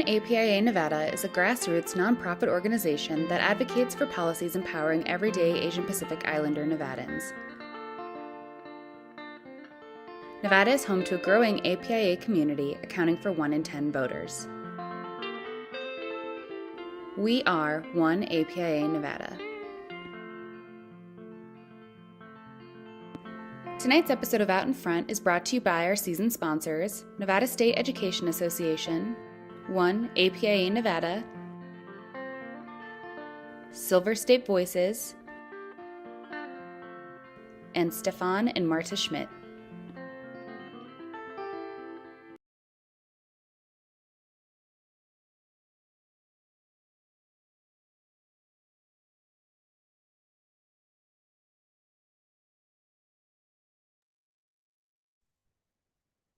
APIA Nevada is a grassroots nonprofit organization that advocates for policies empowering everyday Asian Pacific Islander Nevadans. Nevada is home to a growing APIA community, accounting for 1 in 10 voters. We are One APIA Nevada. Tonight's episode of Out in Front is brought to you by our season sponsors, Nevada State Education Association, One APIA Nevada, Silver State Voices, and Stefan and Marta Schmidt.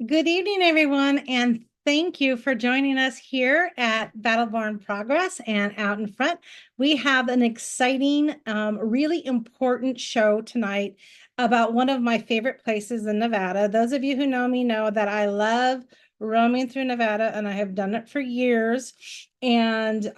Good evening, everyone, and thank you for joining us here at Battleborn Progress and Out in Front. We have an exciting, really important show tonight about one of my favorite places in Nevada. Those of you who know me know that I love roaming through Nevada, and I have done it for years. And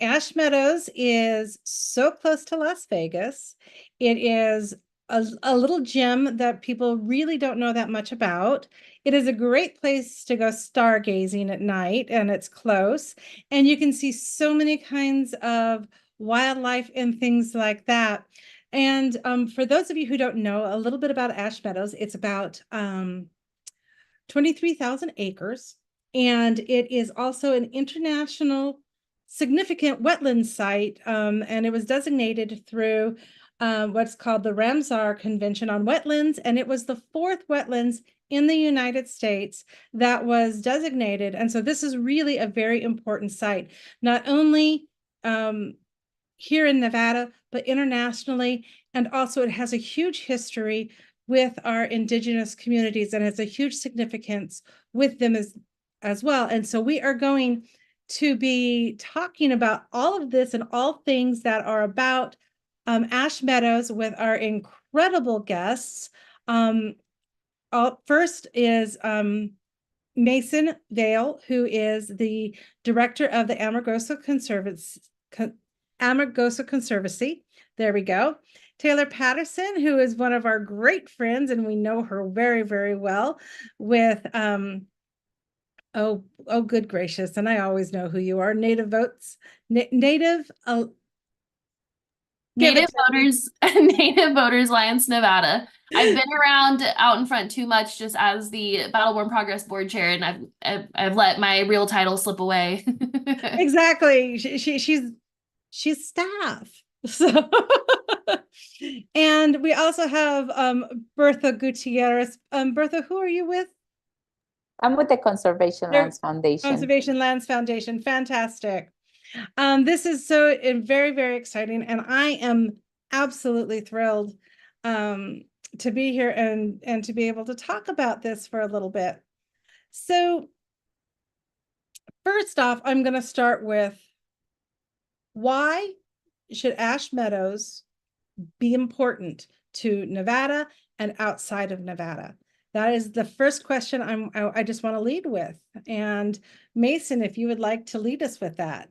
Ash Meadows is so close to Las Vegas. It is a little gem that people really don't know that much about. It is a great place to go stargazing at night, and it's close. And you can see so many kinds of wildlife and things like that. And for those of you who don't know a little bit about Ash Meadows, it's about 23,000 acres. And it is also an international significant wetland site, and it was designated through what's called the Ramsar Convention on Wetlands, and it was the 4th wetlands in the United States that was designated. And so this is really a very important site, not only here in Nevada, but internationally. And also it has a huge history with our indigenous communities and has a huge significance with them as well. And so we are going to be talking about all of this and all things that are about Ash Meadows with our incredible guests. First is Mason Vale, who is the director of the Amargosa Conservancy. There we go. Taylor Patterson, who is one of our great friends, and we know her very, very well with oh, good gracious. And I always know who you are. Native Voters, Native Voters Alliance Nevada. I've been around Out in Front too much just as the Battleborn Progress Board Chair, and I've let my real title slip away. Exactly. She's staff. So and we also have Bertha Gutierrez. Bertha, who are you with? I'm with the Conservation Lands Foundation. Conservation Lands Foundation. Fantastic. This is so very, very exciting, and I am absolutely thrilled to be here and to be able to talk about this for a little bit. So first off, I'm going to start with, why should Ash Meadows be important to Nevada and outside of Nevada? That is the first question I just want to lead with. And Mason, if you would like to lead us with that.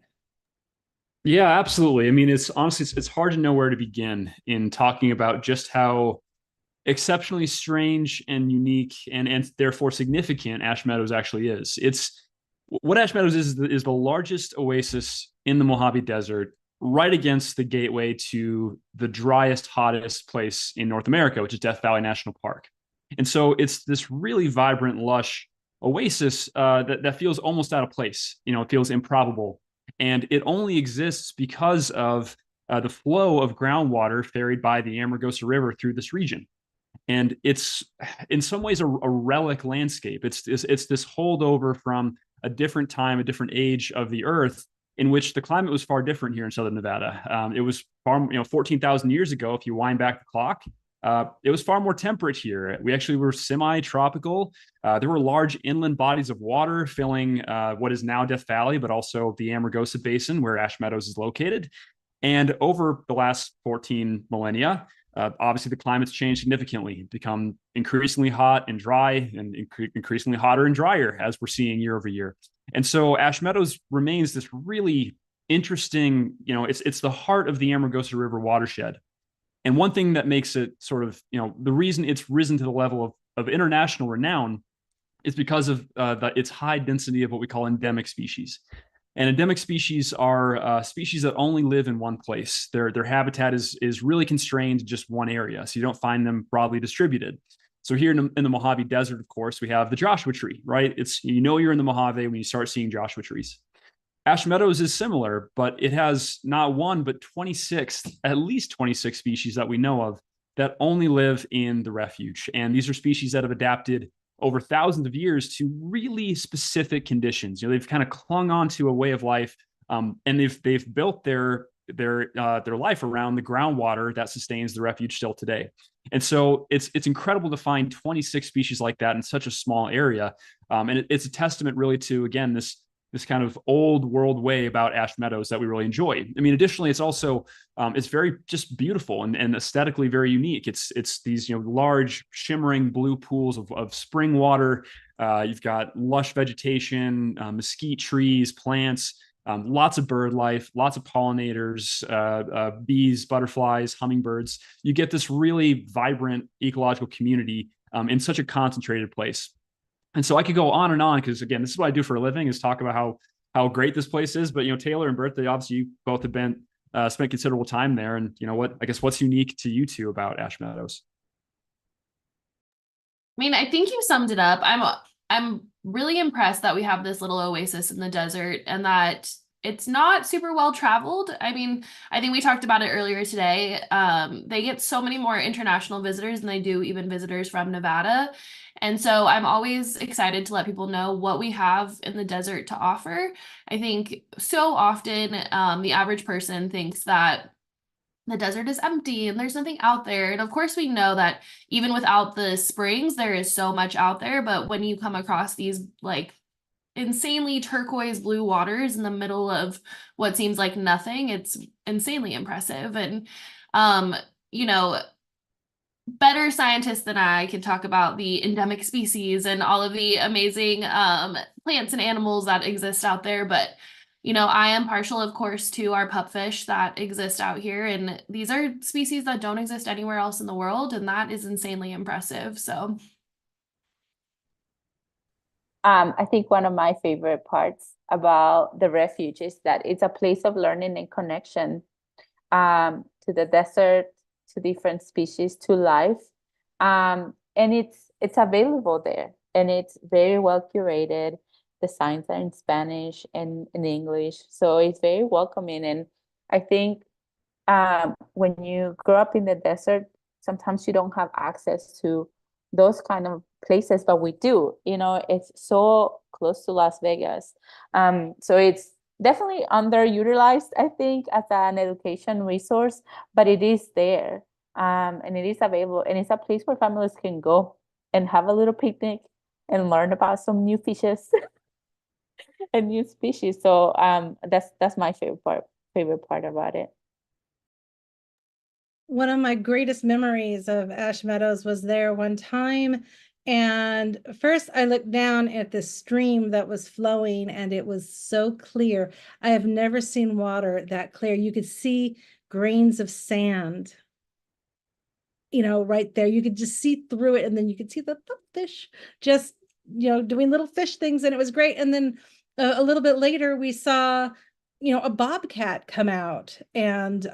Yeah, absolutely. I mean, it's honestly, it's hard to know where to begin in talking about just how exceptionally strange and unique and therefore significant Ash Meadows actually is. What Ash Meadows is the largest oasis in the Mojave Desert, right against the gateway to the driest, hottest place in North America, which is Death Valley National Park. And so it's this really vibrant, lush oasis that feels almost out of place. You know, it feels improbable. And it only exists because of the flow of groundwater ferried by the Amargosa River through this region. And it's in some ways a relic landscape. It's this holdover from a different time, a different age of the earth, in which the climate was far different here in Southern Nevada. It was 14,000 years ago, if you wind back the clock. It was far more temperate here. We actually were semi-tropical. There were large inland bodies of water filling what is now Death Valley, but also the Amargosa Basin, where Ash Meadows is located. And over the last 14 millennia, obviously the climate's changed significantly. It's become increasingly hot and dry, and increasingly hotter and drier, as we're seeing year over year. And so Ash Meadows remains this really interesting, it's the heart of the Amargosa River watershed. And one thing that makes it sort of, the reason it's risen to the level of international renown is because of its high density of what we call endemic species. And endemic species are species that only live in one place. Their habitat is really constrained to just one area, so you don't find them broadly distributed. So here in the Mojave Desert, of course, we have the Joshua tree, right? You're in the Mojave when you start seeing Joshua trees. Ash Meadows is similar, but it has not one, but at least 26 species that we know of that only live in the refuge. And these are species that have adapted over thousands of years to really specific conditions. They've kind of clung on to a way of life, and they've built their life around the groundwater that sustains the refuge still today. And so it's incredible to find 26 species like that in such a small area, and it's a testament really to, again, this kind of old world way about Ash Meadows that we really enjoy. I mean, additionally, it's also it's very just beautiful and aesthetically very unique. It's these large shimmering blue pools of spring water. You've got lush vegetation, mesquite trees, plants, lots of bird life, lots of pollinators, bees, butterflies, hummingbirds. You get this really vibrant ecological community in such a concentrated place. And so I could go on because, again, this is what I do for a living, is talk about how great this place is. But, Taylor and Bertha, obviously you both have been spent considerable time there. And what's unique to you two about Ash Meadows? I mean, I think you summed it up. I'm really impressed that we have this little oasis in the desert and that it's not super well traveled. I mean, I think we talked about it earlier today. They get so many more international visitors than they do even visitors from Nevada. And so I'm always excited to let people know what we have in the desert to offer. I think so often the average person thinks that the desert is empty and there's nothing out there. And of course, we know that even without the springs, there is so much out there. But when you come across these insanely turquoise blue waters in the middle of what seems like nothing, it's insanely impressive. And, better scientists than I can talk about the endemic species and all of the amazing plants and animals that exist out there. But, I am partial, of course, to our pupfish that exist out here. And these are species that don't exist anywhere else in the world. And that is insanely impressive. So I think one of my favorite parts about the refuge is that it's a place of learning and connection to the desert, to different species, to life. And it's available there, and it's very well curated. The signs are in Spanish and in English, so it's very welcoming. And I think when you grow up in the desert, sometimes you don't have access to those kind of places, but we do. It's so close to Las Vegas, so it's definitely underutilized, I think, as an education resource, but it is there, and it is available, and it's a place where families can go and have a little picnic and learn about some new fishes and new species. So that's my favorite part about it. One of my greatest memories of Ash Meadows was there one time. And first I looked down at this stream that was flowing, and it was so clear. I have never seen water that clear. You could see grains of sand, right there. You could just see through it, and then you could see the fish just, doing little fish things, and it was great. And then a little bit later, we saw, a bobcat come out and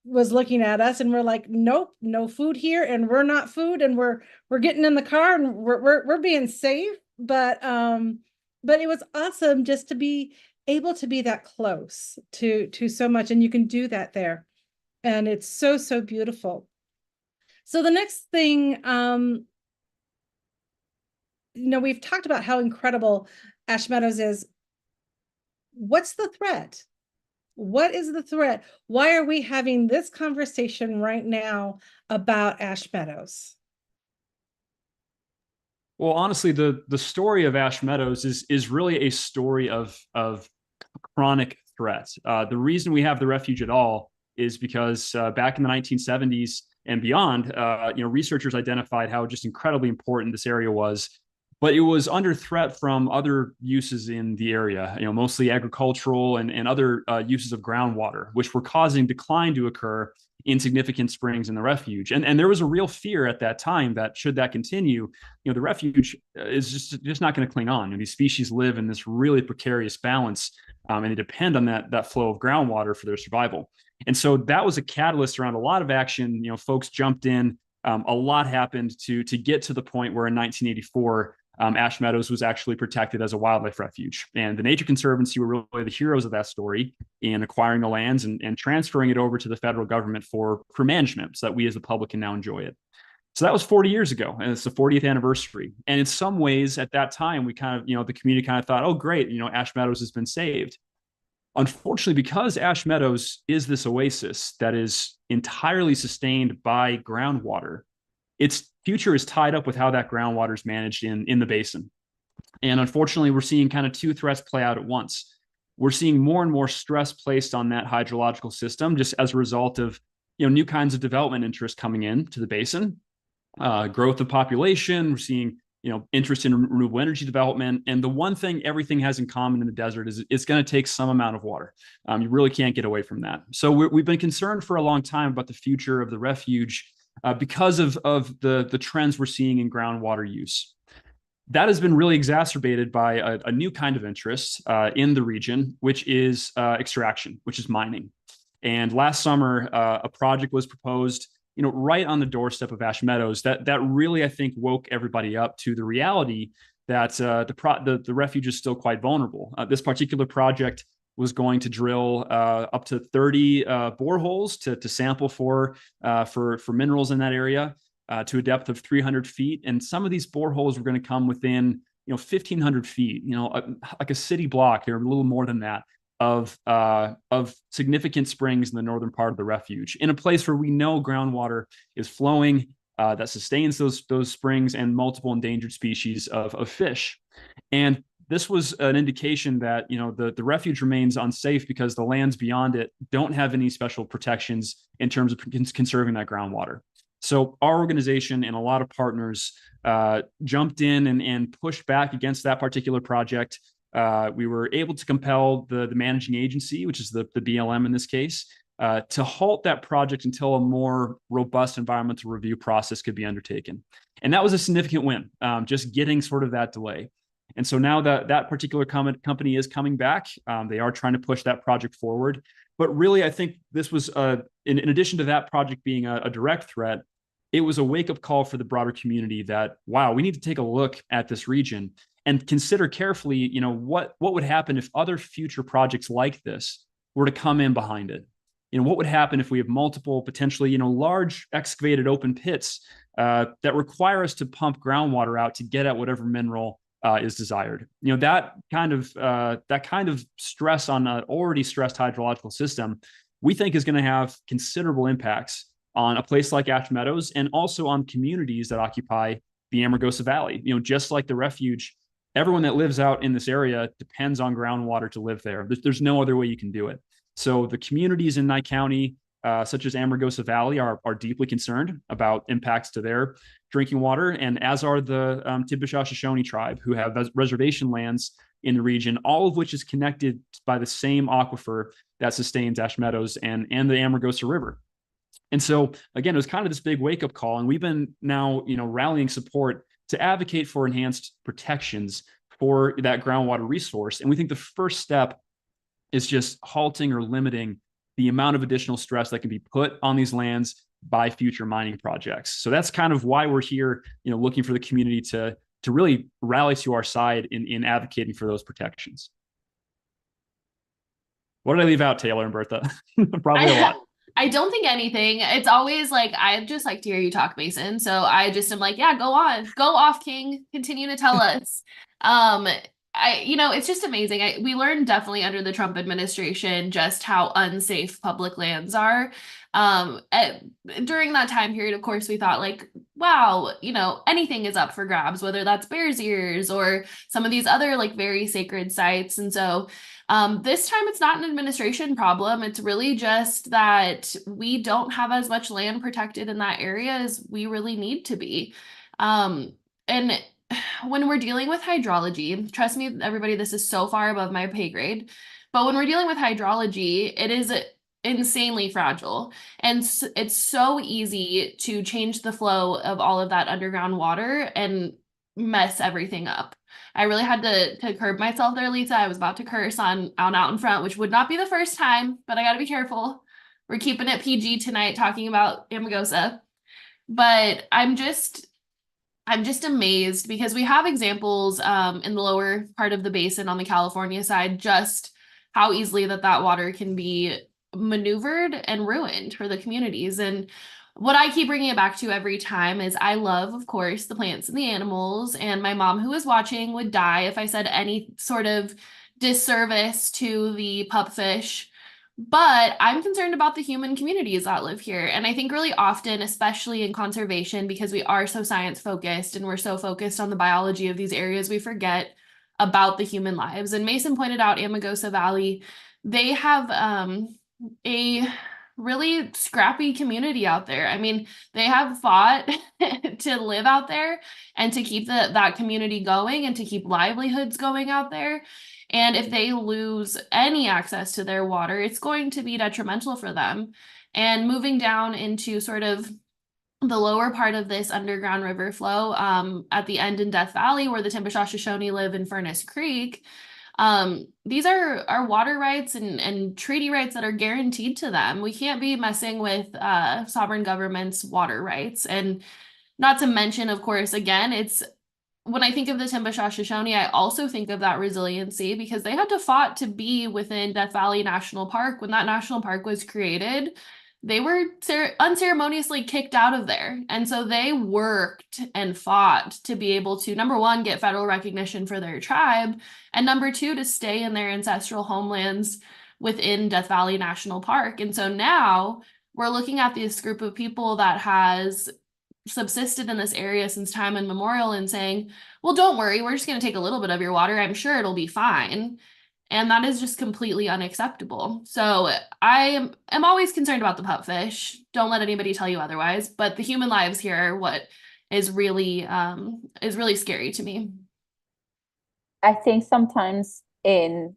was looking at us, and we're like, nope, no food here, and we're not food, and we're getting in the car, and we're being safe. But it was awesome just to be able to be that close to so much, and you can do that there, and it's so beautiful. So the next thing, we've talked about how incredible Ash Meadows is. What's the threat? What is the threat? Why are we having this conversation right now about Ash Meadows? Well, honestly, the story of Ash Meadows is really a story of chronic threat. The reason we have the refuge at all is because back in the 1970s and beyond, researchers identified how just incredibly important this area was but it was under threat from other uses in the area, mostly agricultural and other uses of groundwater, which were causing decline to occur in significant springs in the refuge. And there was a real fear at that time that should that continue, the refuge is just not going to cling on. These species live in this really precarious balance, and they depend on that flow of groundwater for their survival. And so that was a catalyst around a lot of action. Folks jumped in. A lot happened to get to the point where in 1984, Ash Meadows was actually protected as a wildlife refuge. And the Nature Conservancy were really the heroes of that story in acquiring the lands and transferring it over to the federal government for management so that we as the public can now enjoy it. So that was 40 years ago, and it's the 40th anniversary. And in some ways, at that time, we kind of, the community kind of thought, oh, great, Ash Meadows has been saved. Unfortunately, because Ash Meadows is this oasis that is entirely sustained by groundwater, its future is tied up with how that groundwater is managed in the basin. And unfortunately, we're seeing kind of two threats play out at once. We're seeing more and more stress placed on that hydrological system just as a result of new kinds of development interest coming in to the basin, growth of population. We're seeing interest in renewable energy development. And the one thing everything has in common in the desert is it's going to take some amount of water. You really can't get away from that. So we've been concerned for a long time about the future of the refuge because of the trends we're seeing in groundwater use. That has been really exacerbated by a new kind of interest in the region, which is extraction, which is mining. And last summer, a project was proposed right on the doorstep of Ash Meadows that really, I think, woke everybody up to the reality that the refuge is still quite vulnerable. This particular project was going to drill up to 30 boreholes to sample for minerals in that area to a depth of 300 feet. And some of these boreholes were going to come within 1,500 feet, like a city block or a little more than that, of significant springs in the northern part of the refuge, in a place where we know groundwater is flowing that sustains those springs and multiple endangered species of fish. And this was an indication that the refuge remains unsafe because the lands beyond it don't have any special protections in terms of conserving that groundwater. So our organization and a lot of partners jumped in and pushed back against that particular project. We were able to compel the managing agency, which is the BLM in this case, to halt that project until a more robust environmental review process could be undertaken. And that was a significant win, just getting sort of that delay. And so now that particular company is coming back. They are trying to push that project forward. But really, I think this was, in addition to that project being a direct threat, it was a wake-up call for the broader community that, wow, we need to take a look at this region and consider carefully, what would happen if other future projects like this were to come in behind it. What would happen if we have multiple potentially, large excavated open pits that require us to pump groundwater out to get at whatever mineral is desired. That kind of stress on an already stressed hydrological system, we think is going to have considerable impacts on a place like Ash Meadows and also on communities that occupy the Amargosa Valley. Just like the refuge, everyone that lives out in this area depends on groundwater to live there. There's no other way you can do it. So the communities in Nye County, such as Amargosa Valley, are deeply concerned about impacts to their drinking water, and as are the Tibishaw Shoshone tribe, who have reservation lands in the region, all of which is connected by the same aquifer that sustains Ash Meadows and the Amargosa River. And so, again, it was kind of this big wake-up call, and we've been now, rallying support to advocate for enhanced protections for that groundwater resource. And we think the first step is just halting or limiting the amount of additional stress that can be put on these lands by future mining projects. So that's kind of why we're here, looking for the community to really rally to our side in advocating for those protections. What did I leave out, Taylor and Bertha? Probably a lot. I don't think anything. It's always like, I just like to hear you talk, Mason. So I just am like, yeah, go on, go off, King, continue to tell us. It's just amazing. We learned definitely under the Trump administration just how unsafe public lands are. During that time period, of course, we thought like, wow, anything is up for grabs, whether that's Bears Ears or some of these other like very sacred sites. And so this time it's not an administration problem. It's really just that we don't have as much land protected in that area as we really need to be. And when we're dealing with hydrology, trust me, everybody, this is so far above my pay grade. But when we're dealing with hydrology, it is insanely fragile. And it's so easy to change the flow of all of that underground water and mess everything up. I really had to curb myself there, Lisa. I was about to curse on Out in Front, which would not be the first time, but I got to be careful. We're keeping it PG tonight, talking about Amargosa. But I'm just amazed because we have examples in the lower part of the basin on the California side, just how easily that water can be maneuvered and ruined for the communities. And what I keep bringing it back to every time is I love, of course, the plants and the animals. And my mom, who is watching, would die if I said any sort of disservice to the pupfish. But I'm concerned about the human communities that live here. And I think really often, especially in conservation, because we are so science focused and we're so focused on the biology of these areas, we forget about the human lives. And Mason pointed out Amargosa Valley, they have a really scrappy community out there. I mean, they have fought to live out there and to keep that community going and to keep livelihoods going out there. And if they lose any access to their water, it's going to be detrimental for them. And moving down into sort of the lower part of this underground river flow, at the end in Death Valley, where the Timbisha Shoshone live in Furnace Creek, these are water rights and treaty rights that are guaranteed to them. We can't be messing with sovereign governments' water rights. And not to mention, of course, again, it's when I think of the Timbisha Shoshone, I also think of that resiliency because they had to fight to be within Death Valley National Park. When that national park was created, they were unceremoniously kicked out of there. And so they worked and fought to be able to, number one, get federal recognition for their tribe, and number two, to stay in their ancestral homelands within Death Valley National Park. And so now we're looking at this group of people that has subsisted in this area since time immemorial and saying, well, don't worry, we're just going to take a little bit of your water. I'm sure it'll be fine. And that is just completely unacceptable. So I am always concerned about the pupfish. Don't let anybody tell you otherwise. But the human lives here are what is really scary to me. I think sometimes in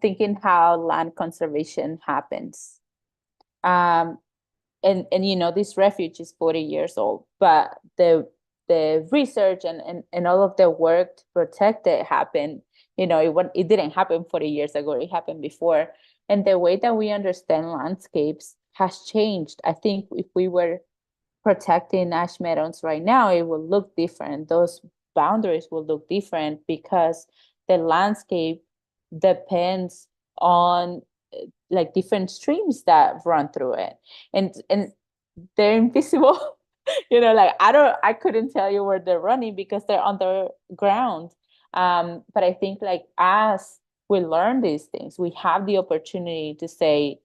thinking how land conservation happens, and you know, this refuge is 40 years old, but the research and all of the work to protect it happened. You know, it didn't happen 40 years ago, it happened before. And the way that we understand landscapes has changed. I think if we were protecting Ash Meadows right now, it will look different. Those boundaries will look different because the landscape depends on like different streams that run through it, and they're invisible. You know, like I couldn't tell you where they're running because they're underground. But I think like as we learn these things, we have the opportunity to say,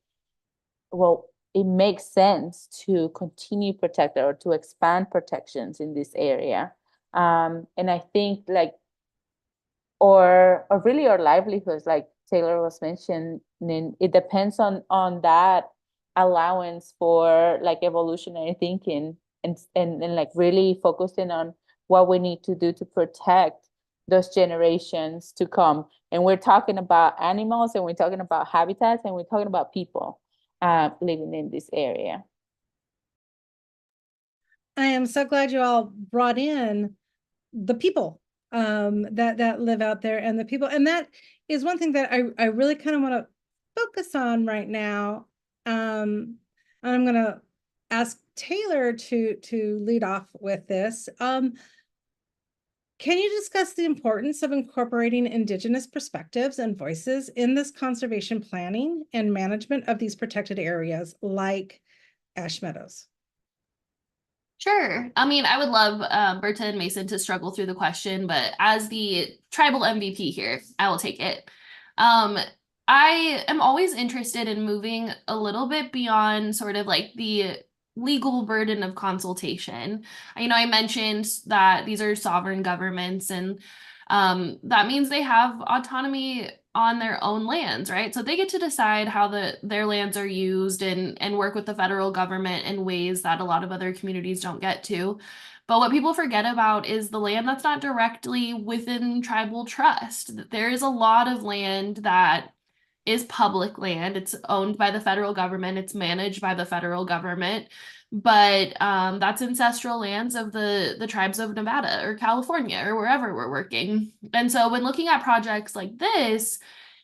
well, it makes sense to continue protecting or to expand protections in this area. And I think like, or really our livelihoods, like Taylor was mentioning, it depends on that allowance for like evolutionary thinking and like really focusing on what we need to do to protect those generations to come. And we're talking about animals, and we're talking about habitats, and we're talking about people living in this area. I am so glad you all brought in the people that live out there, and the people, and that is one thing that I really kind of want to focus on right now. And I'm going to ask Taylor to lead off with this. Can you discuss the importance of incorporating Indigenous perspectives and voices in this conservation planning and management of these protected areas like Ash Meadows? Sure. I mean, I would love Berta and Mason to struggle through the question, but as the tribal MVP here, I will take it. I am always interested in moving a little bit beyond sort of like the legal burden of consultation. You know, I mentioned that these are sovereign governments, and that means they have autonomy on their own lands, right? So they get to decide how their lands are used and work with the federal government in ways that a lot of other communities don't get to. But what people forget about is the land that's not directly within tribal trust. There is a lot of land that is public land. It's owned by the federal government. It's managed by the federal government. But that's ancestral lands of the tribes of Nevada or California or wherever we're working. And so when looking at projects like this,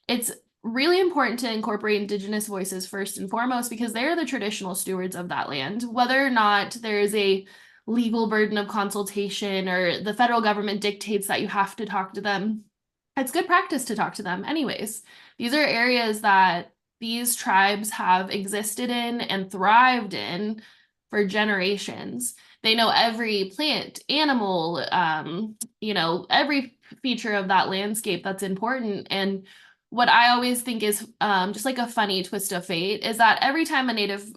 it's really important to incorporate Indigenous voices first and foremost because they're the traditional stewards of that land. Whether or not there's a legal burden of consultation or the federal government dictates that you have to talk to them, it's good practice to talk to them anyways. These are areas that these tribes have existed in and thrived in for generations. They know every plant, animal, every feature of that landscape that's important. And what I always think is just like a funny twist of fate is that every time a Native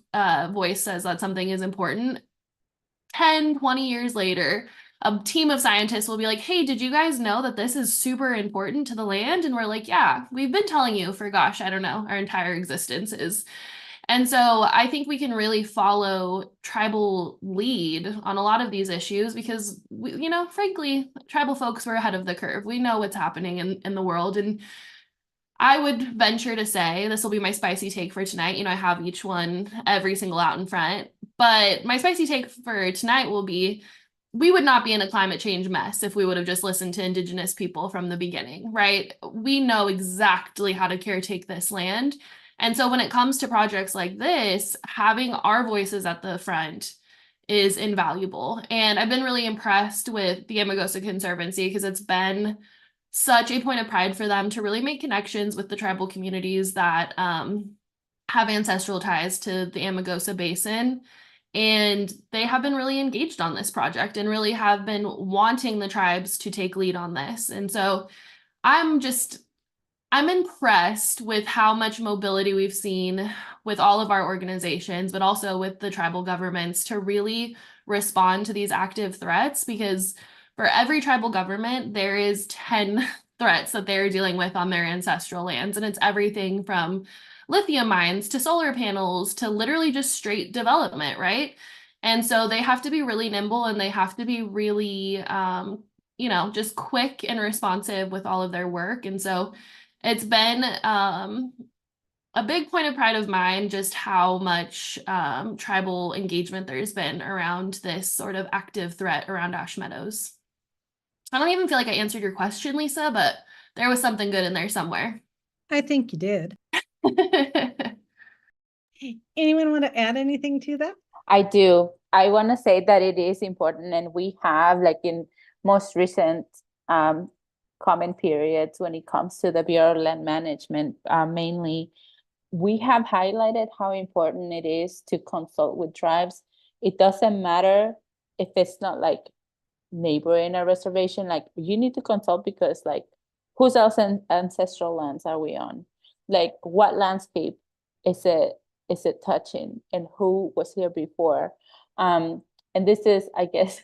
voice says that something is important, 10, 20 years later, a team of scientists will be like, hey, did you guys know that this is super important to the land? And we're like, yeah, we've been telling you for, gosh, I don't know, our entire existences. And so I think we can really follow tribal lead on a lot of these issues because, frankly, tribal folks were ahead of the curve. We know what's happening in the world. And I would venture to say, this will be my spicy take for tonight. I have each one every single out in front. But my spicy take for tonight will be, we would not be in a climate change mess if we would have just listened to Indigenous people from the beginning, right? We know exactly how to caretake this land. And so when it comes to projects like this, having our voices at the front is invaluable. And I've been really impressed with the Amagosa Conservancy because it's been such a point of pride for them to really make connections with the tribal communities that have ancestral ties to the Amagosa Basin. And they have been really engaged on this project and really have been wanting the tribes to take lead on this. And so I'm impressed with how much mobility we've seen with all of our organizations, but also with the tribal governments to really respond to these active threats, because for every tribal government, there is 10 threats that they're dealing with on their ancestral lands. And it's everything from lithium mines to solar panels to literally just straight development, right? And so they have to be really nimble and they have to be really, just quick and responsive with all of their work. And so it's been a big point of pride of mine just how much tribal engagement there's been around this sort of active threat around Ash Meadows. I don't even feel like I answered your question, Lisa, but there was something good in there somewhere. I think you did. Anyone want to add anything to that? I do. I want to say that it is important, and we have, like in most recent comment periods when it comes to the Bureau of Land Management, mainly, we have highlighted how important it is to consult with tribes. It doesn't matter if it's not like neighboring a reservation, like you need to consult because like whose else ancestral lands are we on? Like what landscape is it touching and who was here before? And this is, I guess,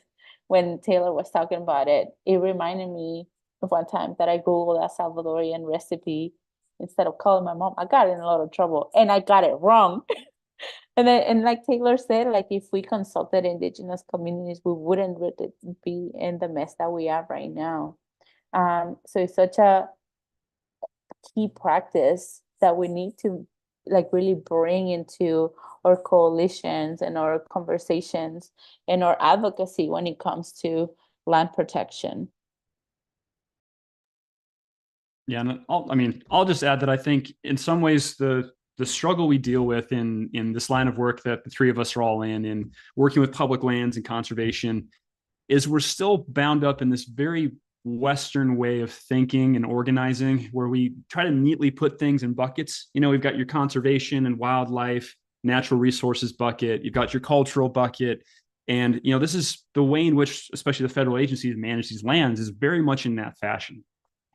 when Taylor was talking about it, it reminded me of one time that I Googled a Salvadorian recipe instead of calling my mom. I got in a lot of trouble and I got it wrong. And like Taylor said, like if we consulted Indigenous communities, we wouldn't really be in the mess that we are right now. So it's such a key practice that we need to like really bring into our coalitions and our conversations and our advocacy when it comes to land protection. Yeah, and I'll just add that I think in some ways the struggle we deal with in this line of work that the three of us are all in working with public lands and conservation is we're still bound up in this very Western way of thinking and organizing where we try to neatly put things in buckets. We've got your conservation and wildlife, natural resources bucket, you've got your cultural bucket. And, this is the way in which, especially the federal agencies manage these lands is very much in that fashion.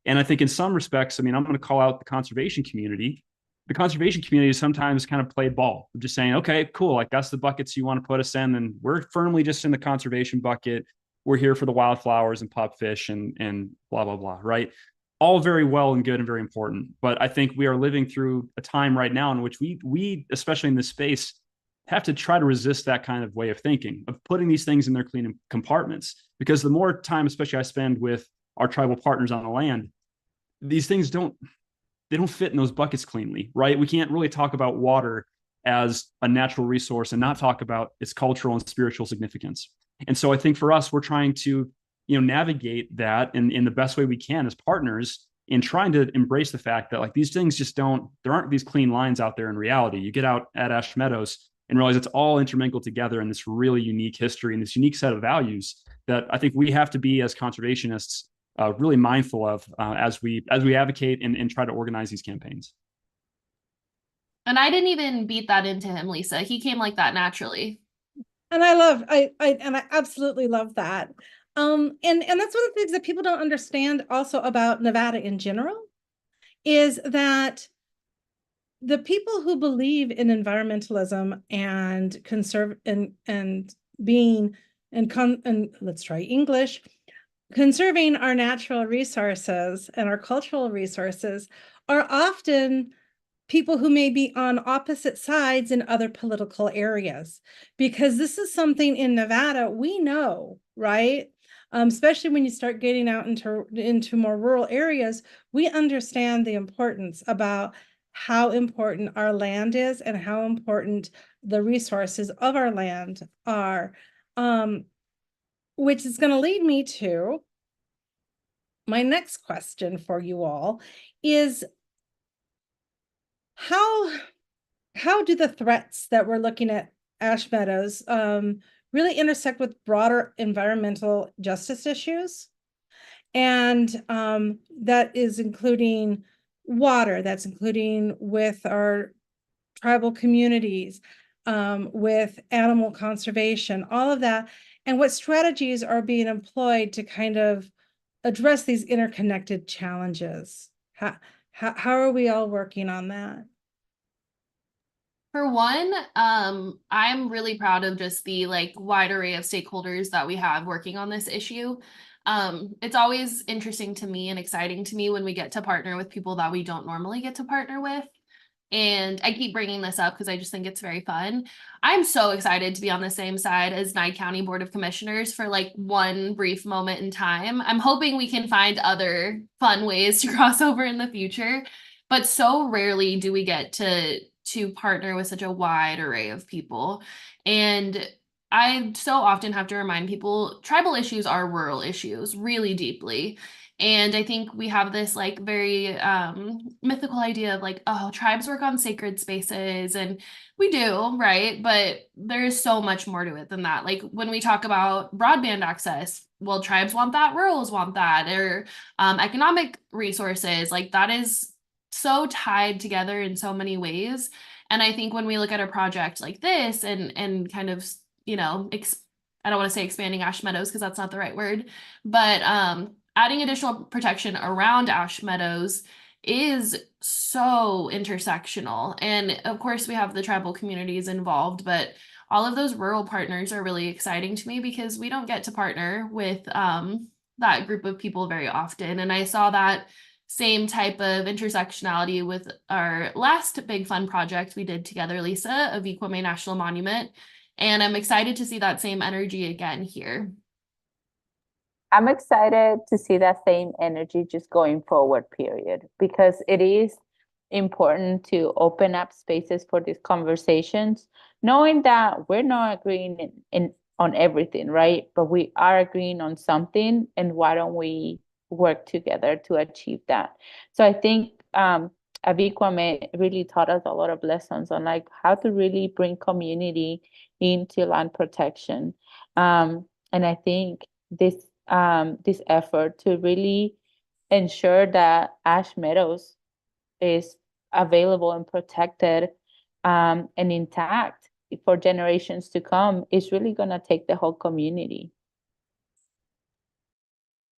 And I think in some respects, I'm going to call out the conservation community. The conservation community sometimes kind of play ball. We're just saying, okay, cool. Like that's the buckets you want to put us in. And we're firmly just in the conservation bucket. We're here for the wildflowers and pupfish and blah, blah, blah, right? All very well and good and very important. But I think we are living through a time right now in which we especially in this space, have to try to resist that kind of way of thinking, of putting these things in their clean compartments. Because the more time, especially I spend with our tribal partners on the land, these things don't fit in those buckets cleanly, right? We can't really talk about water as a natural resource and not talk about its cultural and spiritual significance. And so I think for us, we're trying to, navigate that in the best way we can as partners, in trying to embrace the fact that like these things just there aren't these clean lines out there in reality. You get out at Ash Meadows and realize it's all intermingled together in this really unique history and this unique set of values that I think we have to be as conservationists really mindful of as we advocate and try to organize these campaigns. And I didn't even beat that into him, Lisa. He came like that naturally. And I absolutely love that. And that's one of the things that people don't understand also about Nevada in general, is that the people who believe in environmentalism and conserve and being and let's try English, conserving our natural resources and our cultural resources are often people who may be on opposite sides in other political areas, because this is something in Nevada we know, right? Especially when you start getting out into more rural areas, we understand the importance about how important our land is and how important the resources of our land are, which is going to lead me to my next question for you all is, how do the threats that we're looking at Ash Meadows really intersect with broader environmental justice issues? And that is including water, that's including with our tribal communities, with animal conservation, all of that. And what strategies are being employed to kind of address these interconnected challenges? How are we all working on that? For one, I'm really proud of just the wide array of stakeholders that we have working on this issue. It's always interesting to me and exciting to me when we get to partner with people that we don't normally get to partner with. And I keep bringing this up because I just think it's very fun. I'm so excited to be on the same side as Nye County Board of Commissioners for one brief moment in time. I'm hoping we can find other fun ways to cross over in the future, but so rarely do we get to partner with such a wide array of people. And I so often have to remind people tribal issues are rural issues really deeply. And I think we have this very mythical idea of oh, tribes work on sacred spaces, and we do, right? But there's so much more to it than that. When we talk about broadband access, well, tribes want that, rurals want that, or economic resources, that is so tied together in so many ways. And I think when we look at a project like this and kind of, I don't want to say expanding Ash Meadows because that's not the right word, but adding additional protection around Ash Meadows is so intersectional. And of course, we have the tribal communities involved, but all of those rural partners are really exciting to me because we don't get to partner with that group of people very often. And I saw that same type of intersectionality with our last big fun project we did together, Lisa, of Equime National Monument. And I'm excited to see that same energy again here. I'm excited to see that same energy just going forward, period, because it is important to open up spaces for these conversations, knowing that we're not agreeing on everything, right? But we are agreeing on something, and why don't we work together to achieve that? So I think Abiquame really taught us a lot of lessons on how to really bring community into land protection. And I think this effort to really ensure that Ash Meadows is available and protected and intact for generations to come is really going to take the whole community.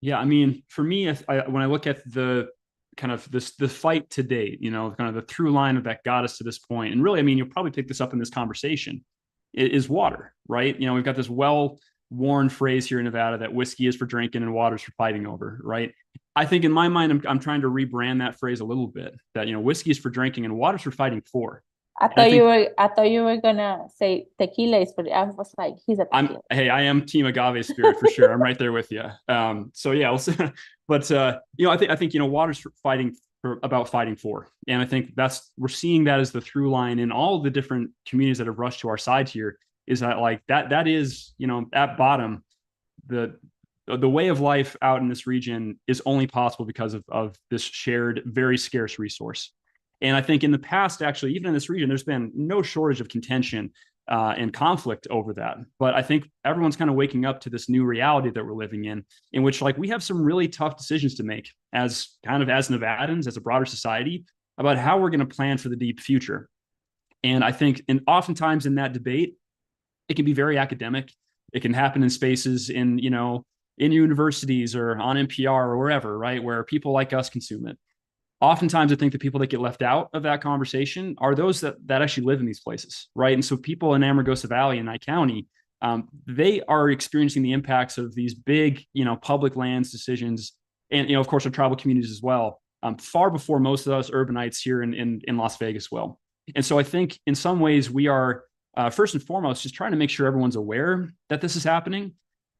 Yeah, I mean, for me, when I look at the kind of the fight to date, kind of the through line of that got us to this point, and really, I mean, you'll probably pick this up in this conversation, is water, right? We've got this well-worn phrase here in Nevada that whiskey is for drinking and water's for fighting over, right? I think in my mind, I'm trying to rebrand that phrase a little bit, that, whiskey is for drinking and water's for fighting for. I And thought think I thought you were gonna say tequila is for. I was like, he's a tequila. I am team agave spirit for sure. I'm right there with you. So yeah, but I think water's about fighting for, and I think we're seeing that as the through line in all the different communities that have rushed to our side here. Is that like that is at bottom the way of life out in this region is only possible because of this shared, very scarce resource. And I think in the past, actually, even in this region, there's been no shortage of contention and conflict over that. But I think everyone's kind of waking up to this new reality that we're living in which like we have some really tough decisions to make as Nevadans, as a broader society, about how we're going to plan for the deep future. And I think, and oftentimes in that debate, it can be very academic. It can happen in spaces in universities or on NPR or wherever, right, where people like us consume it. Oftentimes, I think the people that get left out of that conversation are those that actually live in these places, right? And so people in Amargosa Valley and Nye County, they are experiencing the impacts of these big, public lands decisions, and of course, our tribal communities as well, far before most of us urbanites here in Las Vegas will. And so I think in some ways we are first and foremost just trying to make sure everyone's aware that this is happening,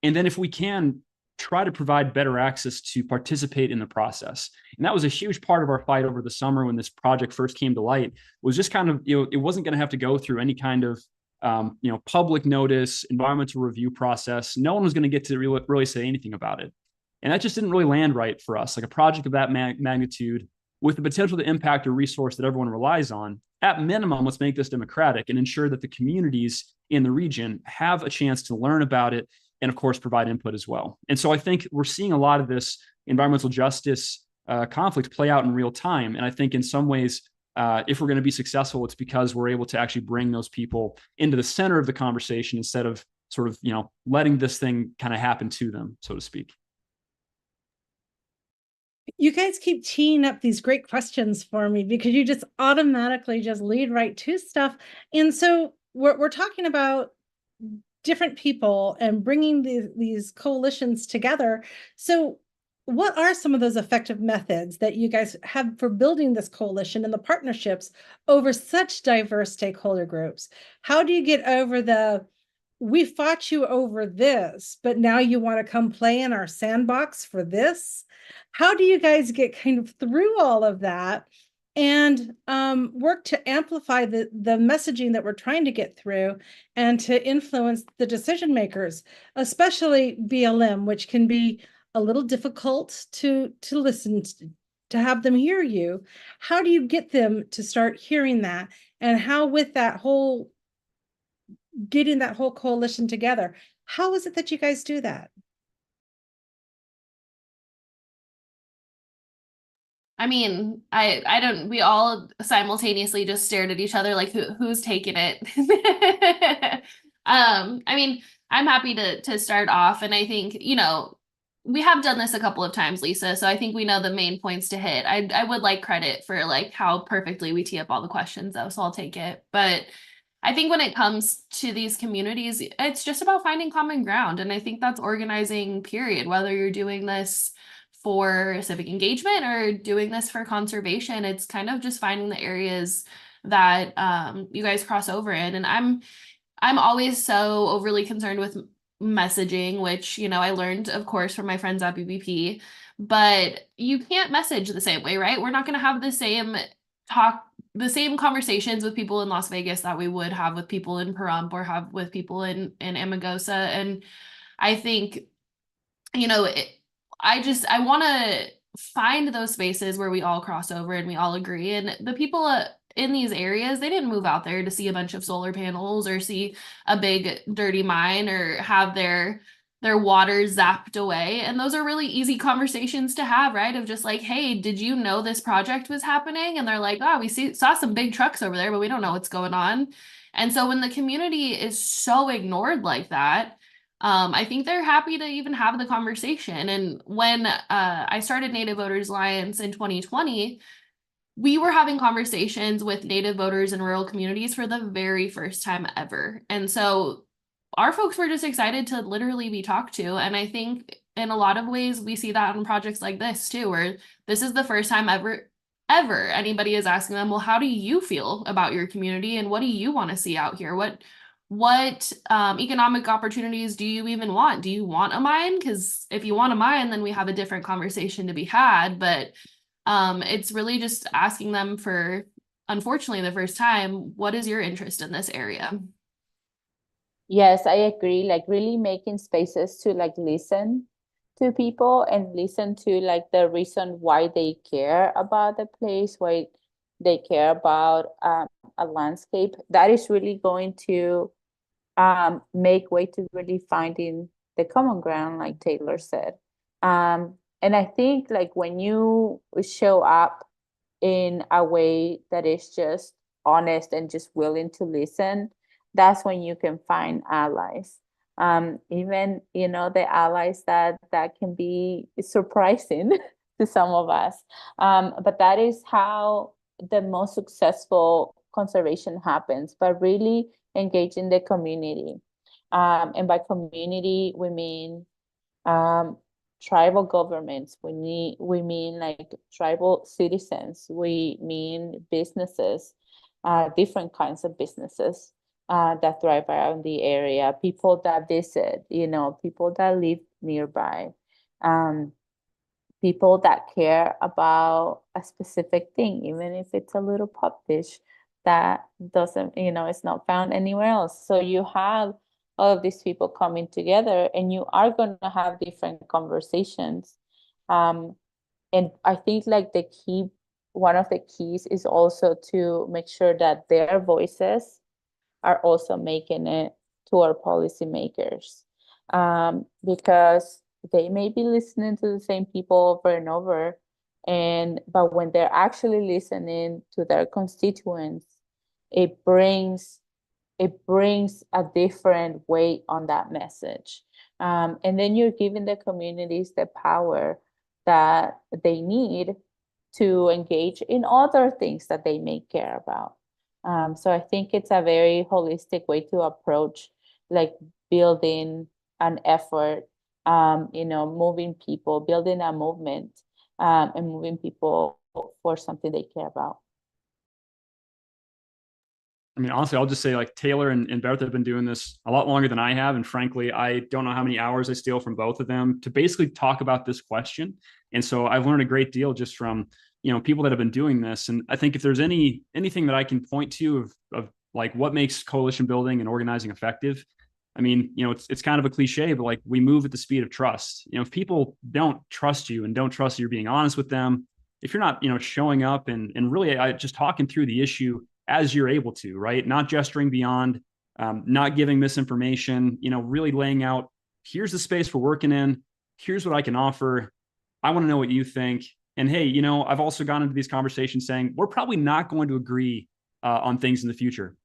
and then if we can, try to provide better access to participate in the process. And that was a huge part of our fight over the summer when this project first came to light, was just kind of, it wasn't going to have to go through any kind of, public notice, environmental review process. No one was going to get to really say anything about it. And that just didn't really land right for us. Like a project of that magnitude with the potential to impact a resource that everyone relies on, at minimum, let's make this democratic and ensure that the communities in the region have a chance to learn about it and of course provide input as well. And so I think we're seeing a lot of this environmental justice conflict play out in real time. And I think in some ways, if we're going to be successful, it's because we're able to actually bring those people into the center of the conversation instead of sort of, letting this thing kind of happen to them, so to speak. You guys keep teeing up these great questions for me because you just automatically just lead right to stuff. And so we're talking about different people and bringing these coalitions together. So what are some of those effective methods that you guys have for building this coalition and the partnerships over such diverse stakeholder groups? How do you get over we fought you over this, but now you want to come play in our sandbox for this? How do you guys get kind of through all of that and work to amplify the messaging that we're trying to get through and to influence the decision makers, especially BLM, which can be a little difficult to listen to have them hear you? How do you get them to start hearing that? And how with getting that whole coalition together, how is it that you guys do that? I mean, I don't, we all simultaneously just stared at each other like who's taking it. I mean, I'm happy to start off, and I think, we have done this a couple of times, Lisa, so I think we know the main points to hit. I would like credit for like how perfectly we tee up all the questions though, so I'll take it. But I think when it comes to these communities, it's just about finding common ground, and I think that's organizing, period, whether you're doing this for civic engagement or doing this for conservation. It's kind of just finding the areas that you guys cross over in. And I'm always so overly concerned with messaging, which, I learned, of course, from my friends at BBP, but you can't message the same way, right? We're not going to have the same conversations with people in Las Vegas that we would have with people in Pahrump or have with people in Amargosa. And I think, I want to find those spaces where we all cross over and we all agree. And the people in these areas, they didn't move out there to see a bunch of solar panels or see a big dirty mine or have their water zapped away. And those are really easy conversations to have, right? Of just like, hey, did you know this project was happening? And they're like, oh, we saw some big trucks over there, but we don't know what's going on. And so when the community is so ignored like that, I think they're happy to even have the conversation. And when I started Native Voters Alliance in 2020, we were having conversations with Native voters in rural communities for the very first time ever. And so our folks were just excited to literally be talked to. And I think in a lot of ways, we see that on projects like this too, where this is the first time ever anybody is asking them, well, how do you feel about your community and what do you want to see out here? What economic opportunities do you even want? Do you want a mine? Because if you want a mine, then we have a different conversation to be had. But it's really just asking them for, unfortunately, the first time, what is your interest in this area? Yes, I agree. Like really making spaces to like listen to people and listen to like the reason why they care about the place, why they care about a landscape. That is really going to make way to really finding the common ground, like Taylor said. And I think like when you show up in a way that is just honest and just willing to listen, that's when you can find allies. Even, you know, the allies that can be surprising to some of us. But that is how the most successful conservation happens, but really engaging the community. And by community, we mean tribal governments. We mean like tribal citizens. We mean businesses, different kinds of businesses that thrive around the area. People that visit, you know, people that live nearby, people that care about a specific thing, even if it's a little pop dish that doesn't, you know, it's not found anywhere else. So you have all of these people coming together and you are going to have different conversations. And I think like one of the keys is also to make sure that their voices are also making it to our policymakers, because they may be listening to the same people over and over, but when they're actually listening to their constituents, it brings a different weight on that message. And then you're giving the communities the power that they need to engage in other things that they may care about. So I think it's a very holistic way to approach like building an effort, you know, moving people, building a movement, and moving people for something they care about. I mean, honestly, I'll just say like Taylor and Bertha have been doing this a lot longer than I have. And frankly, I don't know how many hours I steal from both of them to basically talk about this question. And so I've learned a great deal just from, you know, people that have been doing this. And I think if there's anything that I can point to of like what makes coalition building and organizing effective, I mean, you know, it's kind of a cliche, but like we move at the speed of trust. You know, if people don't trust you and don't trust you're being honest with them, if you're not, you know, showing up and really just talking through the issue as you're able to, right? Not gesturing beyond, not giving misinformation, you know, really laying out, here's the space we're working in. Here's what I can offer. I want to know what you think. And hey, you know, I've also gone into these conversations saying we're probably not going to agree on things in the future.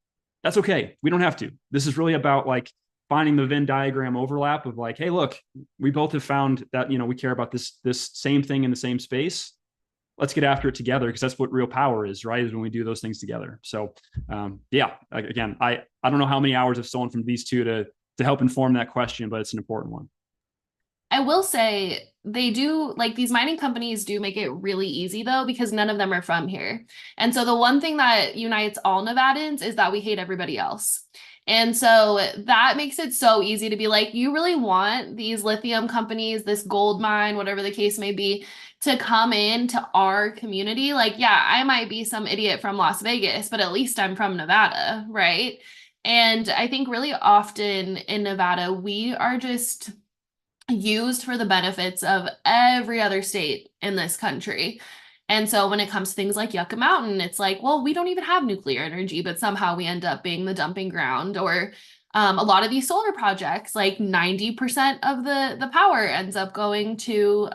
That's okay. We don't have to. This is really about like finding the Venn diagram overlap of like, hey, look, we both have found that, you know, we care about this same thing in the same space. Let's get after it together, because that's what real power is, right? Is when we do those things together. So yeah, again, I don't know how many hours I've stolen from these two to help inform that question, but it's an important one. I will say they do, like, these mining companies do make it really easy though, because none of them are from here. And so the one thing that unites all Nevadans is that we hate everybody else. And so that makes it so easy to be like, you really want these lithium companies, this gold mine, whatever the case may be, to come into our community? Like, yeah, I might be some idiot from Las Vegas, but at least I'm from Nevada, right? And I think really often in Nevada, we are just used for the benefits of every other state in this country. And so when it comes to things like Yucca Mountain, it's like, well, we don't even have nuclear energy, but somehow we end up being the dumping ground. Or a lot of these solar projects, like 90% of the power ends up going to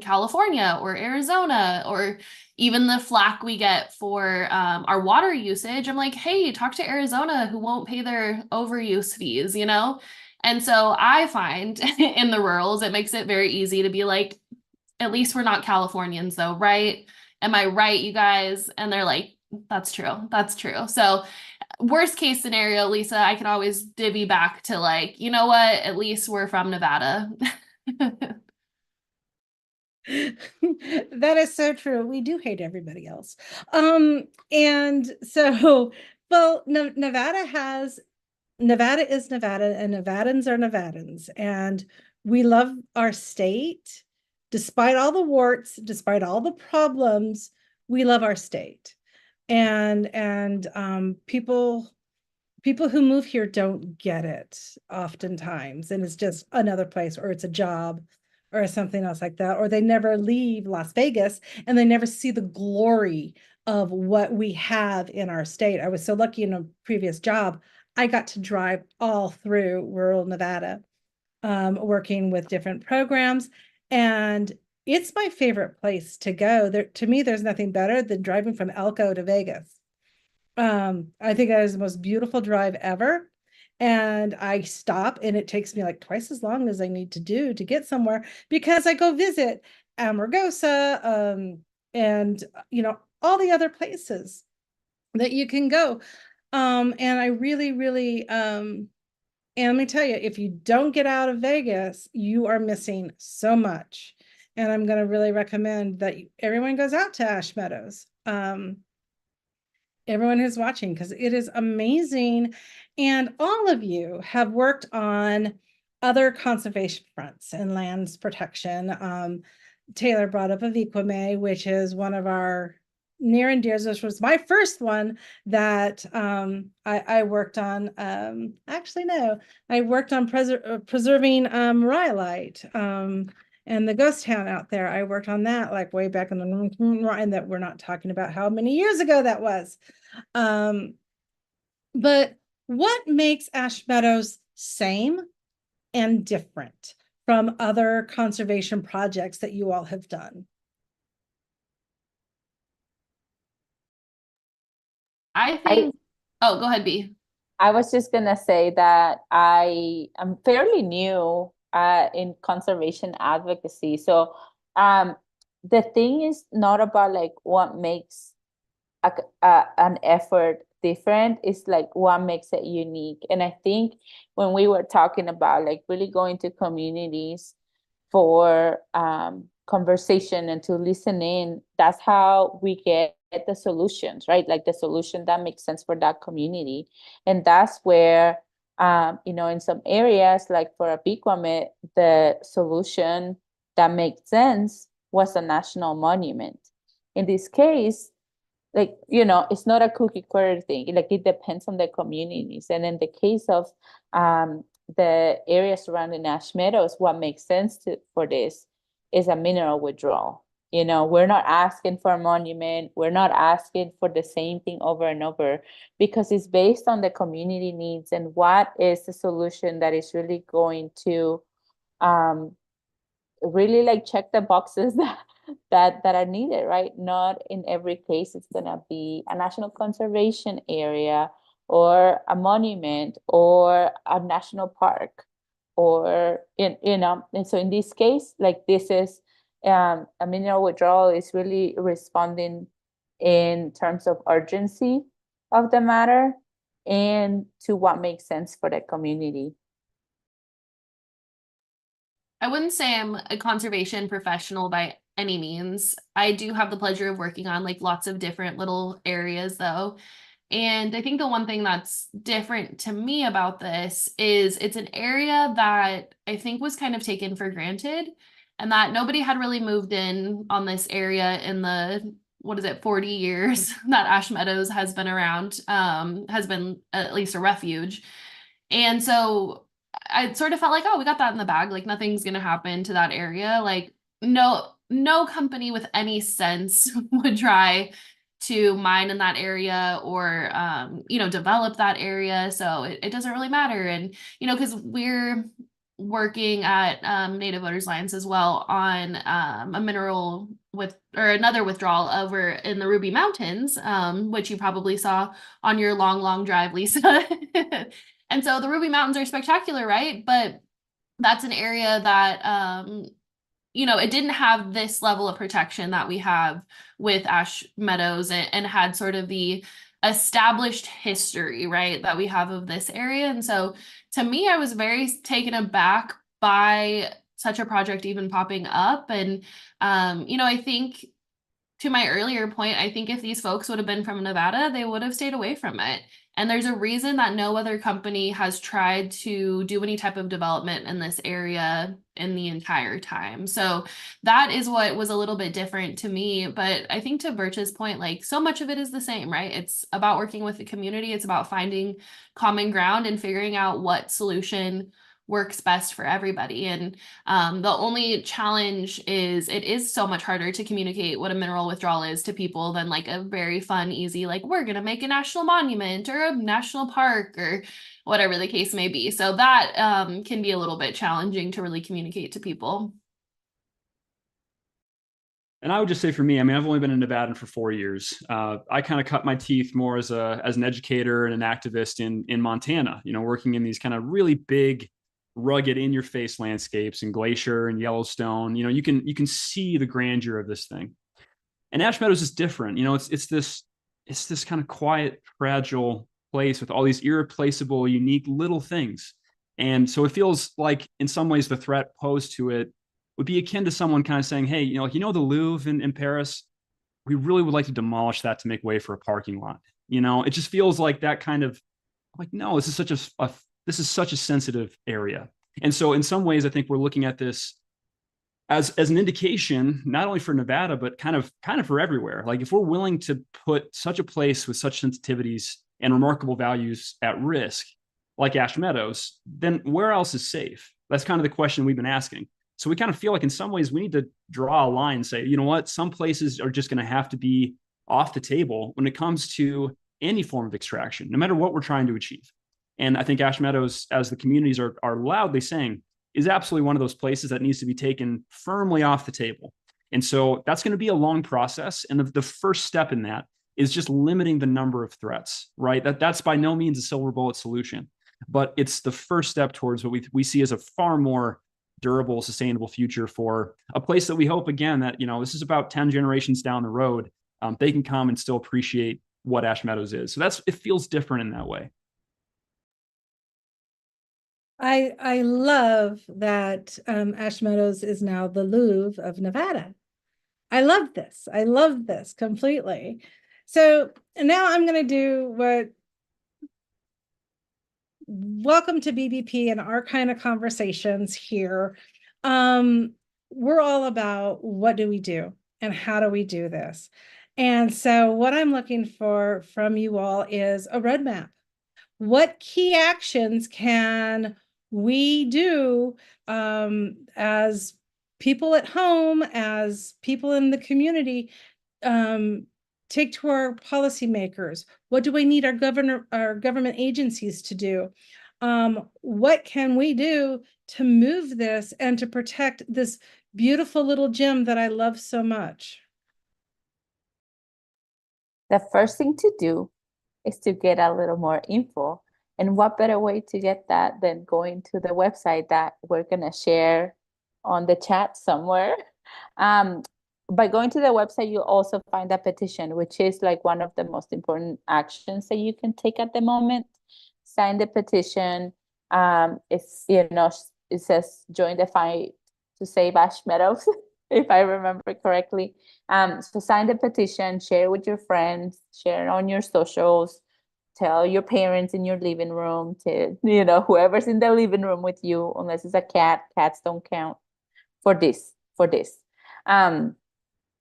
California or Arizona, or even the flack we get for our water usage. I'm like, hey, talk to Arizona, who won't pay their overuse fees, you know? And so I find in the rurals, it makes it very easy to be like, at least we're not Californians though, right? Am I right, you guys? And they're like, that's true. That's true. So worst case scenario, Lisa, I can always divvy back to like, you know what? At least we're from Nevada. That is so true. We do hate everybody else. And so, well, Nevada is Nevada, and Nevadans are Nevadans, and we love our state. Despite all the warts, despite all the problems, we love our state. And people who move here don't get it oftentimes, and it's just another place, or it's a job or something else like that, or they never leave Las Vegas and they never see the glory of what we have in our state. I was so lucky in a previous job, I got to drive all through rural Nevada, working with different programs, and it's my favorite place to go. There, to me, there's nothing better than driving from Elko to Vegas. I think that is the most beautiful drive ever. And I stop, and it takes me like twice as long as I need to do to get somewhere, because I go visit Amargosa, and all the other places that you can go. And I really, and let me tell you, if you don't get out of Vegas, you are missing so much. And I'm going to really recommend that everyone goes out to Ash Meadows. Everyone who's watching, because it is amazing. And all of you have worked on other conservation fronts and lands protection. Taylor brought up Aviquame, which is one of our near and dears, which was my first one that I worked on. Actually, no, I worked on preserving rhyolite. And the ghost town out there, I worked on that like way back in the, and that we're not talking about how many years ago that was. But what makes Ash Meadows same and different from other conservation projects that you all have done? I think, oh, go ahead, B. I was just gonna say that I am fairly new in conservation advocacy. So the thing is not about like what makes an effort different, it's like what makes it unique. And I think when we were talking about like really going to communities for conversation and to listen in, that's how we get the solutions, right? Like the solution that makes sense for that community. And that's where in some areas, like for Abiquame, the solution that makes sense was a national monument. In this case, like, it's not a cookie cutter thing. Like it depends on the communities. And in the case of the area surrounding Ash Meadows, what makes sense for this is a mineral withdrawal. We're not asking for a monument. We're not asking for the same thing over and over, because it's based on the community needs and what is the solution that is really going to really like check the boxes that are needed, right? Not in every case it's gonna be a national conservation area or a monument or a national park, or and so in this case, like this is a mineral withdrawal is really responding in terms of urgency of the matter and to what makes sense for the community. I wouldn't say I'm a conservation professional by any means. I do have the pleasure of working on like lots of different little areas though. And I think the one thing that's different to me about this is it's an area that I think was kind of taken for granted, and that nobody had really moved in on this area in the, 40 years that Ash Meadows has been around, has been at least a refuge. And so I sort of felt like, oh, we got that in the bag. Like nothing's going to happen to that area. Like no company with any sense would try to mine in that area or, develop that area. So it doesn't really matter. And, because we're working at Native Voters Alliance as well on a mineral another withdrawal over in the Ruby Mountains, which you probably saw on your long drive, Lisa. And so the Ruby Mountains are spectacular, right? But that's an area that, it didn't have this level of protection that we have with Ash Meadows and had sort of the established history, right, that we have of this area. And so to me, I was very taken aback by such a project even popping up. And, I think to my earlier point, I think if these folks would have been from Nevada, they would have stayed away from it. And there's a reason that no other company has tried to do any type of development in this area in the entire time. So that is what was a little bit different to me. But I think to Birch's point, like so much of it is the same, right? It's about working with the community. It's about finding common ground and figuring out what solution works best for everybody. And the only challenge is it is so much harder to communicate what a mineral withdrawal is to people than like a very fun, easy, like we're going to make a national monument or a national park or whatever the case may be. So that can be a little bit challenging to really communicate to people. And I would just say for me, I mean, I've only been in Nevada for 4 years. I kind of cut my teeth more as an educator and an activist in Montana, working in these kind of really big, rugged, in your face landscapes and Glacier and Yellowstone. You can see the grandeur of this thing. And Ash Meadows is different. It's this kind of quiet, fragile place with all these irreplaceable, unique little things. And so it feels like in some ways the threat posed to it would be akin to someone kind of saying, hey, the Louvre in Paris, we really would like to demolish that to make way for a parking lot. It just feels like that kind of like, no, this is such a sensitive area. And so in some ways, I think we're looking at this as an indication, not only for Nevada, but kind of for everywhere. Like if we're willing to put such a place with such sensitivities and remarkable values at risk, like Ash Meadows, then where else is safe? That's kind of the question we've been asking. So we kind of feel like in some ways we need to draw a line and say, you know what, some places are just going to have to be off the table when it comes to any form of extraction, no matter what we're trying to achieve. And I think Ash Meadows, as the communities are loudly saying, is absolutely one of those places that needs to be taken firmly off the table. And so that's going to be a long process. And the first step in that is just limiting the number of threats, right? That's by no means a silver bullet solution, but it's the first step towards what we see as a far more durable, sustainable future for a place that we hope, again, that, this is about 10 generations down the road, they can come and still appreciate what Ash Meadows is. So it feels different in that way. I love that Ash Meadows is now the Louvre of Nevada. I love this. I love this completely. So now I'm going to do welcome to BBP and our kind of conversations here. We're all about what do we do and how do we do this? And so what I'm looking for from you all is a roadmap. What key actions can we do as people at home, as people in the community, take to our policymakers? What do we need our government agencies to do? What can we do to move this and to protect this beautiful little gem that I love so much? The first thing to do is to get a little more info. And what better way to get that than going to the website that we're going to share on the chat somewhere. By going to the website, you'll also find a petition, which is like one of the most important actions that you can take at the moment. Sign the petition. It says join the fight to save Ash Meadows, if I remember correctly. So sign the petition, share with your friends, share on your socials, tell your parents in your living room, to whoever's in the living room with you, unless it's a cat. Cats don't count for this.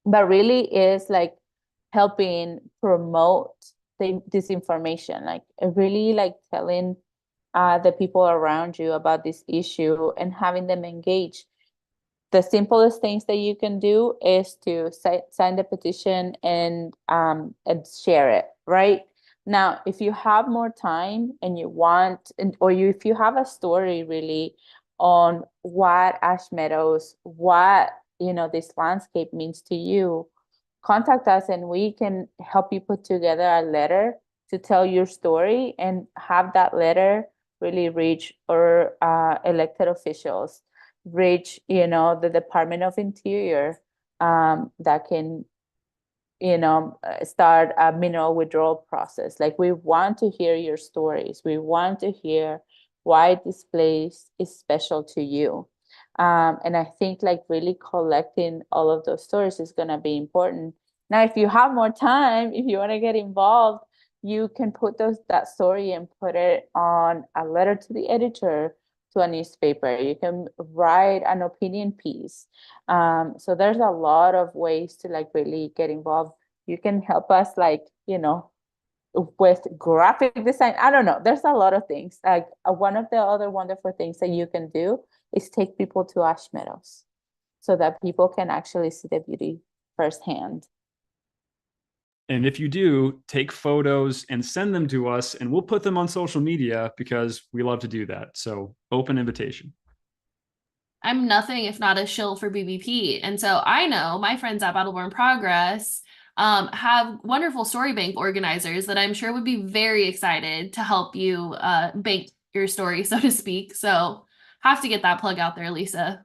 But really is like helping promote this information, like really like telling the people around you about this issue and having them engage. The simplest things that you can do is to sign the petition and share it, right? Now, if you have more time and you want, if you have a story really on what Ash Meadows, what this landscape means to you, contact us and we can help you put together a letter to tell your story and have that letter really reach our elected officials, reach the Department of Interior, that can start a mineral withdrawal process. Like, we want to hear your stories. We want to hear why this place is special to you. And I think like really collecting all of those stories is going to be important. Now, if you have more time, if you want to get involved, you can put that story and put it on a letter to the editor, to a newspaper. You can write an opinion piece. So there's a lot of ways to like really get involved. You can help us like, with graphic design. I don't know. There's a lot of things. Like one of the other wonderful things that you can do is take people to Ash Meadows so that people can actually see the beauty firsthand. And if you do, take photos and send them to us, and we'll put them on social media because we love to do that. So open invitation. I'm nothing if not a shill for BBP. And so I know my friends at Battleborn Progress have wonderful story bank organizers that I'm sure would be very excited to help you bank your story, so to speak. So have to get that plug out there, Lisa.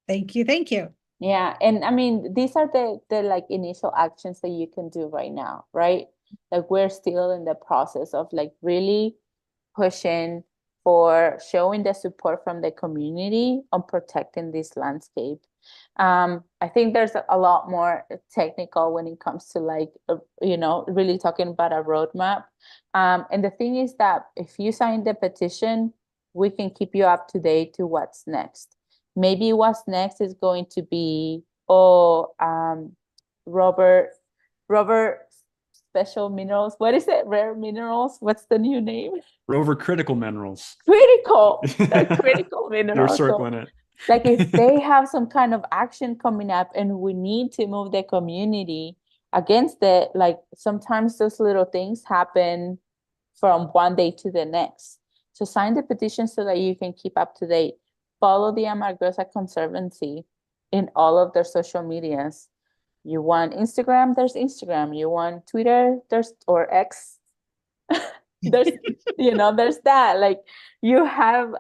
Thank you. Thank you. Yeah. And I mean, these are the like initial actions that you can do right now, right? Like we're still in the process of like really pushing for showing the support from the community on protecting this landscape. I think there's a lot more technical when it comes to like, really talking about a roadmap. And the thing is that if you sign the petition, we can keep you up to date to what's next. Maybe what's next is going to be, Robert special minerals. What is it? Rare minerals. What's the new name? Rover critical minerals. Critical. They're critical minerals. You're circling it. Like if they have some kind of action coming up and we need to move the community against it, like sometimes those little things happen from one day to the next. So sign the petition so that you can keep up to date. Follow the Amargosa Conservancy in all of their social medias. You want Instagram, there's Instagram. You want Twitter, or X. There's there's that. Like you have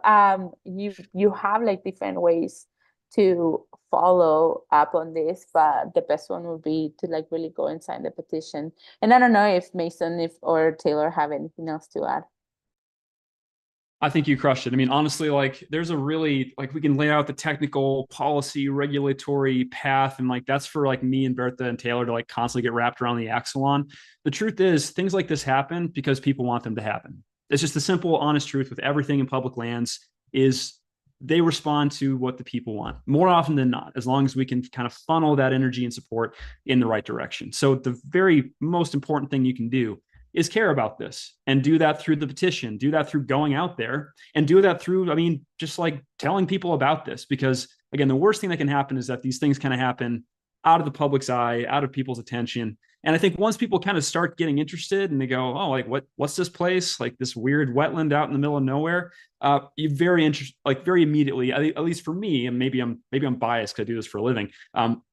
you have like different ways to follow up on this, but the best one would be to like really go and sign the petition. And I don't know if Mason or Taylor have anything else to add. I think you crushed it. I mean, honestly, like there's a really, like we can lay out the technical policy regulatory path. And like, that's for like me and Bertha and Taylor to like constantly get wrapped around the axle on. The truth is things like this happen because people want them to happen. It's just the simple, honest truth with everything in public lands is they respond to what the people want more often than not, as long as we can kind of funnel that energy and support in the right direction. So the very most important thing you can do is care about this, and do that through the petition, do that through going out there, and do that through, I mean, just like telling people about this, because again, the worst thing that can happen is that these things kind of happen out of the public's eye, out of people's attention. And I think once people kind of start getting interested and they go, oh, like what's this place? Like this weird wetland out in the middle of nowhere. You very interested, like very immediately, at least for me, and maybe I'm biased because I do this for a living.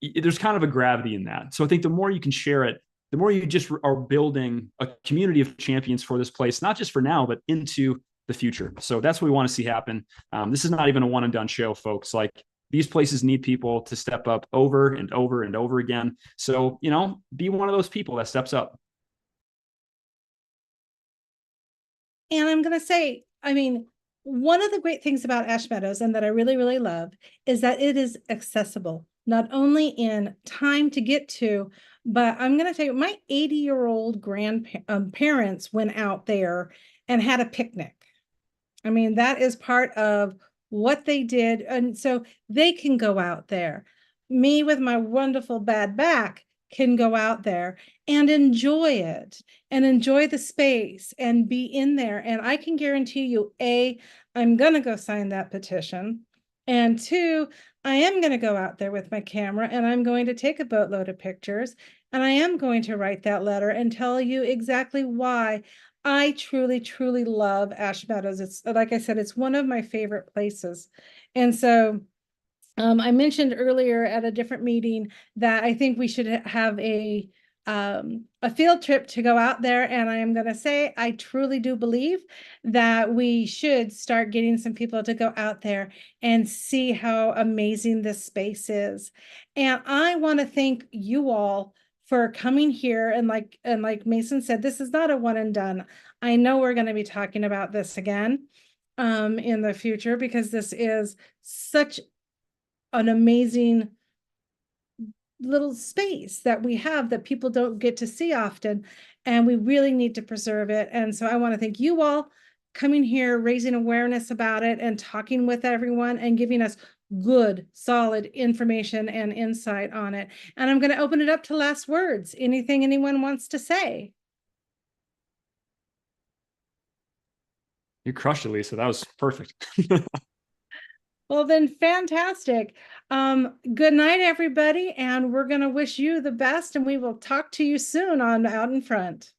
There's kind of a gravity in that. So I think the more you can share it, the more you just are building a community of champions for this place, not just for now, but into the future. So that's what we want to see happen. This is not even a one and done show, folks. Like these places need people to step up over and over and over again. So, be one of those people that steps up. And I'm going to say, I mean, one of the great things about Ash Meadows and that I really, really love is that it is accessible, not only in time to get to, but I'm going to tell you, my 80-year-old grandparents went out there and had a picnic. I mean, that is part of what they did. And so they can go out there. Me with my wonderful bad back can go out there and enjoy it and enjoy the space and be in there. And I can guarantee you, A, I'm going to go sign that petition. And two, I am going to go out there with my camera and I'm going to take a boatload of pictures and I am going to write that letter and tell you exactly why I truly, truly love Ash Meadows. It's like I said, it's one of my favorite places. And so I mentioned earlier at a different meeting that I think we should have a field trip to go out there. And I am going to say, I truly do believe that we should start getting some people to go out there and see how amazing this space is. And I want to thank you all for coming here. And like Mason said, this is not a one and done. I know we're going to be talking about this again. in the future, because this is such an amazing little space that we have that people don't get to see often, and we really need to preserve it. And so I want to thank you all coming here, raising awareness about it, and talking with everyone and giving us good, solid information and insight on it. And I'm going to open it up to last words. Anything anyone wants to say? You crushed it, Lisa. That was perfect. Well, then, fantastic. Good night, everybody. And we're going to wish you the best, and we will talk to you soon on Out in Front.